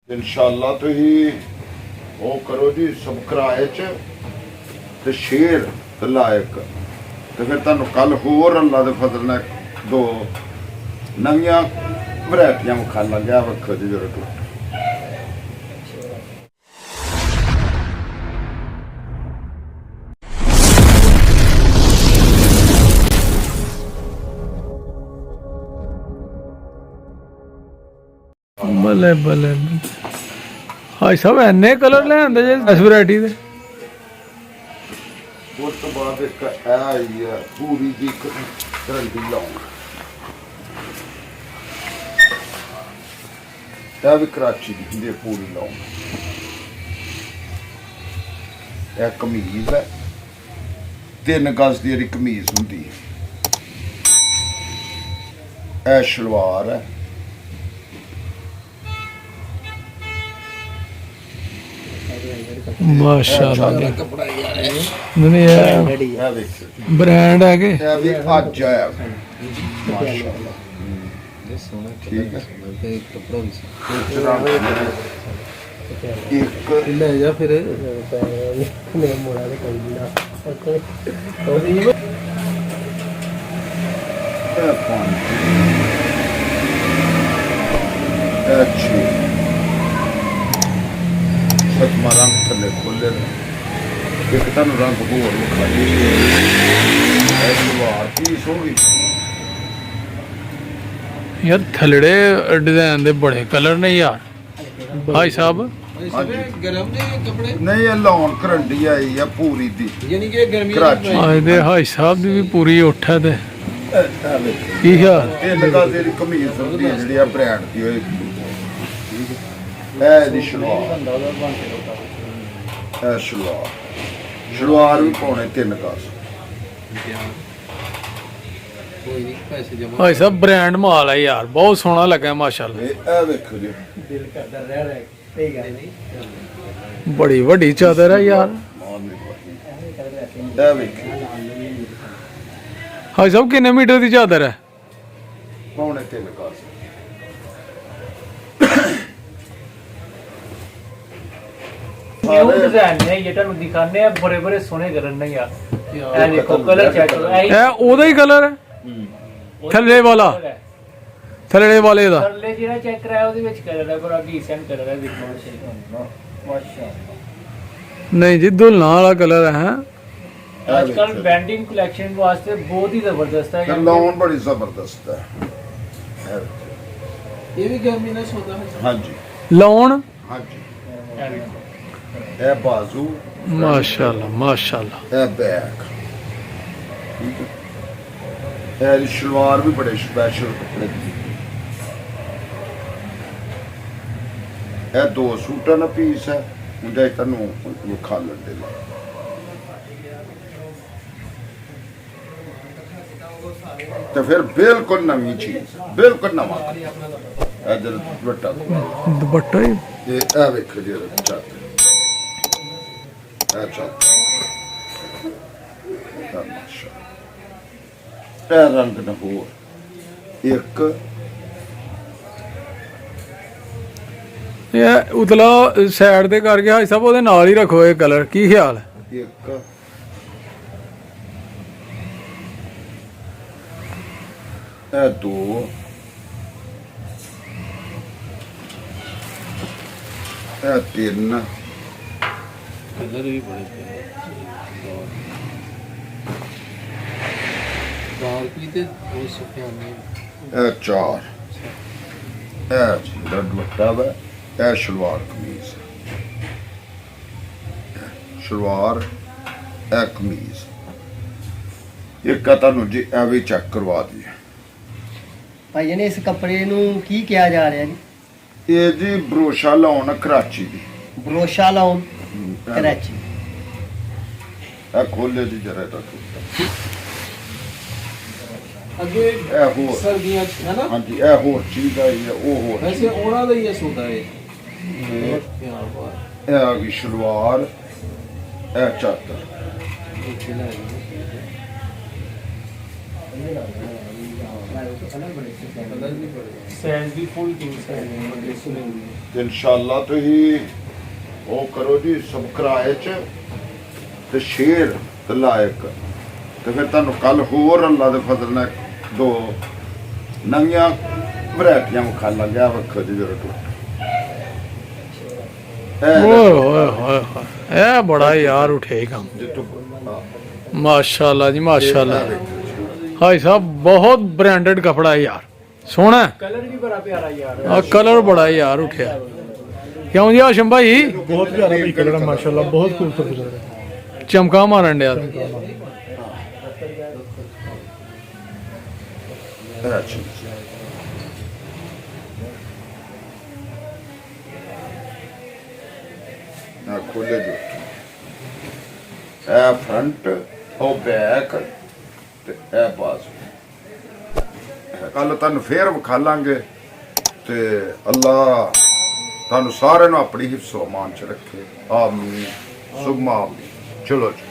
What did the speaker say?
इंशाअल्लाह तुसीं वो करो जी सब किराए च ते शेर ते लायक ते फिर तुहानूं कल होर अल्लाह दे फजल नाल दो नवियां वैरायटियां विखा लग्या रखो जी जरा टुट बल्ले बल्ले हाय सब इन्ने कलर ले आंदे जे इस वैरायटी दे उस तो बाद एक आई है पूरी जी करंटी लाऊंगा ਇਹ ਵੀ ਕਰਾਚੀ ਦੀ ਹੁੰਦੀ ਪੂਰੀ ਲਾਉਂਗਾ ਇਹ ਕਮੀਜ਼ ਹੈ 3 ਗਜ਼ ਦੀ ਇਹਦੀ ਕਮੀਜ਼ ਹੁੰਦੀ ਹੈ ਇਹ ਸ਼ਲਵਾਰ ਹੈ माशाल्लाह ਕਪੜਾ ਯਾਰ नहीं है ਇਹ ਵੇਖੋ ब्रांड है के ਇਹ ਵੀ ਅੱਜ ਆਇਆ ਮਾਸ਼ਾਅੱਲਾ ठीक है एक ले जा फिर अच्छी सतमा रंग थले खोले एक तन रंग होर विखाई सलवार पीस हो गई यार थलड़े डिजाइन दे बड़े कलर ने यार भाई साहब गरम ने कपड़े नहीं ये लॉन करंडी आई है पूरी दी यानी कि गर्मी कराची आज दे भाई साहब दी भी पूरी उठ है ते की यार ਇਹ ਲਗਾ ਤੇਰੀ ਕਮੀਜ਼ ਹੁੰਦੀ ਹੈ ਜਿਹੜੀ ਆ ਬ੍ਰਾਂਡ ਦੀ ਹੋਏ ਇਹ ਦੀ ਸ਼ਲਵਾਰ ਇਹ ਸ਼ਲਵਾਰ ਵੀ ਪਾਉਣੇ 3 ਗਜ਼ कोई नहीं पैसे जमा भाई साहब ब्रांड माल है यार बहुत सोहना लगा माशाल्लाह ਇਹ ਵੇਖੋ ਜੀ दिल करता रह रहा है सही गल नहीं बड़ी बड़ी चादर है यार ਇਹ ਵੇਖੋ भाई साहब कितने मीटर की चादर है ਪਾਉਣੇ 3 ਗਜ਼ न्यू डिजाइन है ये ਤੁਹਾਨੂੰ ਦਿਖਾਣੇ ਆ ਬੜੇ ਬੜੇ ਸੋਹਣੇ ਕਲਰ ਨੇ ਯਾਰ ਇਹ ਦੇਖੋ ਕਲਰ ਚੈੱਕ ਕਰੋ ਇਹ ਇਹ ਉਹਦਾ ਹੀ ਕਲਰ ਹੈ ਥੱਲੇ ਵਾਲਾ ਥੱਲੇ ਵਾਲੇ ਦਾ ਥੱਲੇ ਜਿਹੜਾ ਚੈੱਕ ਕਰਾਇਆ ਉਹਦੇ ਵਿੱਚ ਕਲਰ ਹੈ ਬੜਾ ਡੀਸੈਂਟ ਕਲਰ ਹੈ ਦੇਖੋ ਮਾਸ਼ਾਅੱਲਾ ਨਹੀਂ ਜੀ ਦੁਲਨਾ ਵਾਲਾ ਕਲਰ ਹੈ ਅੱਜ ਕੱਲ ਬੈਂਡਿੰਗ ਕਲੈਕਸ਼ਨ ਵਾਸਤੇ ਬਹੁਤ ਹੀ ਜ਼ਬਰਦਸਤ ਹੈ ਲਾਉਣ ਬੜੀ ਜ਼ਬਰਦਸਤ ਹੈ ये भी गर्मी ना सोता है ਹਾਂਜੀ ਲਾਉਣ ਹਾਂਜੀ ਇਹ ਬਾਜ਼ੂ ਮਾਸ਼ਾਅੱਲਾ ਮਾਸ਼ਾਅੱਲਾ ਇਹ ਬੈਕ ਇਹ ਸ਼ਲਵਾਰ ਵੀ ਬੜੇ ਸਪੈਸ਼ਲ ਕੱਪੜੇ ਦੀ ਇਹ 2 ਸੂਟਾਂ ਦਾ ਪੀਸ ਹੈ ਉਹਦਾ ਤੁਹਾਨੂੰ ਵਿਖਾ ਲੈਂਦੇ ਨੇ ਤੇ ਫਿਰ ਬਿਲਕੁਲ ਨਵੀਂ ਚੀਜ਼ ਬਿਲਕੁਲ ਨਵਾਂ ਇਹ ਜਦ ਦੁਪੱਟਾ ਦੁਪੱਟਾ ਹੀ ਇਹ ਵੇਖੋ ਜੀ ਚਾਦਰ ਇਹ ਚਾਦਰ ਇਹ ਰੰਗ ਨਾ ਹੋਰ ਇੱਕ ਇਹ ਉਤਲਾ ਸਾਈਡ ਤੇ ਕਰਕੇ ਹਾਈ ਸਾਹਿਬ ਉਹਦੇ ਨਾਲ ਹੀ ਰੱਖੋ ਇਹ ਕਲਰ ਕੀ ਖਿਆਲ ਹੈ ਇੱਕ ਇਹ 2 ਇਹ 3 कलर भी बड़े डार्क भी थे और सफेद ਇਹ 4 ਇਹ ਜਿਹੜਾ ਦੁਪੱਟਾ ਵਾ ਇਹ ਸ਼ਲਵਾਰ ਕਮੀਜ਼ ਸ਼ਲਵਾਰ ਇਹ ਕਮੀਜ਼ ਇੱਕ ਤੁਹਾਨੂੰ ਜੀ ਇਹ ਵੀ ਚੈੱਕ ਕਰਵਾ ਦਈਏ ਭਾਈ ਜੀ ਨੇ ਇਸ ਕੱਪੜੇ ਨੂੰ ਕੀ ਕਿਹਾ ਜਾ ਰਿਹਾ ਜੀ ਇਹ ਜੀ ਬਰੋਸ਼ਾ ਲਾਉਣ ਕਰਾਚੀ ਦੀ ਬਰੋਸ਼ਾ ਲਾਉਣ ਕਰਾਚੀ ਇਹ ਖੋਲੇ ਜੀ ਜਰਾ ਤੱਕ अगे ਇਹ ਹੋਰ सर्दियां है ना ਹਾਂਜੀ ਇਹ ਹੋਰ ਚੀਜ਼ ਆਈ ਹੈ ਉਹ ਹੋਰ वैसे ओना दा ही सूट है ਇਹ क्या बात ਇਹ ਆ ਗਈ ਸ਼ਲਵਾਰ ਇਹ ਚਾਦਰ है ਸੈਂਡ ਵੀ ਫੁੱਲ ਕਿੰਗ ਸੈਂਡ ਬੜੇ ਸੁਨੇ ਹੋਏ ਤੇ ਇਨਸ਼ਾਅੱਲਾ ਤੁਸੀਂ ਉਹ ਕਰੋ ਜੀ ਸਬਕਰਾਏ ਚ ਤੇ ਸ਼ੇਰ ਲਾਇਕ ਤੇ ਫਿਰ ਤੁਹਾਨੂੰ ਕੱਲ ਹੋਰ ਅੱਲਾ ਦੇ ਫਜ਼ਲ ਨਾਲ ਦੋ ਨਵੀਆਂ ਵੈਰਾਈਟੀਆਂ ਵਿਖਾ ਲਾਂਗੇ। ਆਹ ਵੇਖੋ ਜੀ ਜਰਾ ਓਏ ਹੋਏ ਹੋਏ ਹੋਏ ਇਹ ਬੜਾ ਯਾਰ ਉਠੇ ਕੰਮ ਮਾਸ਼ਾਅੱਲਾ ਜੀ ਮਾਸ਼ਾਅੱਲਾ ਹਾਈ ਸਾਹਿਬ ਬਹੁਤ ਬ੍ਰਾਂਡਡ ਕਪੜਾ ਹੈ ਯਾਰ ਸੋਹਣਾ ਕਲਰ ਵੀ ਬੜਾ ਪਿਆਰਾ ਯਾਰ ਆ ਕਲਰ ਬੜਾ ਯਾਰ ਉਠਿਆ ਕਿਉਂ ਜੀ ਆਸ਼ਮ ਭਾਈ ਬਹੁਤ ਪਿਆਰਾ ਭਾਈ ਕਲਰ ਹੈ ਮਾਸ਼ਾਅੱਲਾ ਬਹੁਤ ਖੂਬਸੂਰਤ ਕਲਰ ਹੈ ਚਮਕਾ ਮਾਰਨ ਡਿਆ ਖੋਲੇ ਜੋ ਇਹ ਫਰੰਟ ਉਹ ਬੈਕ ਤੇ ਇਹ ਬਾਜ਼ੂ ਕੱਲ ਤੁਹਾਨੂੰ ਫੇਰ ਵਿਖਾ ਲਾਂਗੇ ਤੇ ਅੱਲਾ ਤੁਹਾਨੂੰ ਸਾਰਿਆਂ ਨੂੰ ਆਪਣੀ ਹਿਫਜ਼ ਅਮਾਨ ਚ ਰੱਖੇ ਆਮੀਨ ਸੁਮਾ ਆਮੀਨ ਚਲੋ ਜੀ।